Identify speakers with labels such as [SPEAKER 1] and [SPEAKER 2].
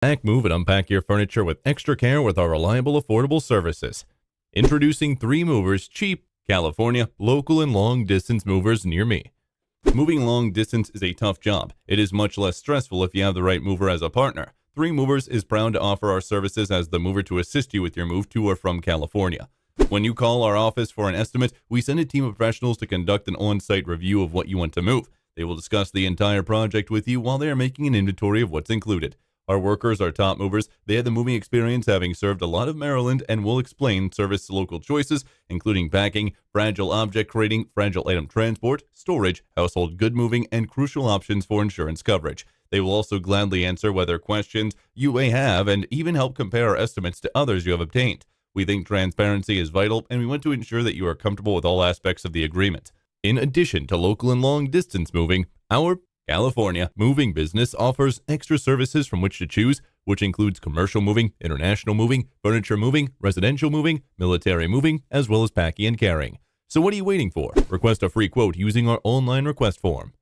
[SPEAKER 1] Pack, move, and unpack your furniture with extra care with our reliable, affordable services. Introducing 3 movers, cheap, California, local, and long-distance movers near me. Moving long distance is a tough job. It is much less stressful if you have the right mover as a partner. 3 Movers is proud to offer our services as the mover to assist you with your move to or from California. When you call our office for an estimate, we send a team of professionals to conduct an on-site review of what you want to move. They will discuss the entire project with you while they are making an inventory of what's included. Our workers are top movers. They have the moving experience, having served a lot of Maryland, and will explain service local choices, including packing, fragile object crating, fragile item transport, storage, household good moving, and crucial options for insurance coverage. They will also gladly answer whether questions you may have and even help compare our estimates to others you have obtained. We think transparency is vital, and we want to ensure that you are comfortable with all aspects of the agreement. In addition to local and long distance moving, our California moving business offers extra services from which to choose, which includes commercial moving, international moving, furniture moving, residential moving, military moving, as well as packing and carrying. So what are you waiting for? Request a free quote using our online request form.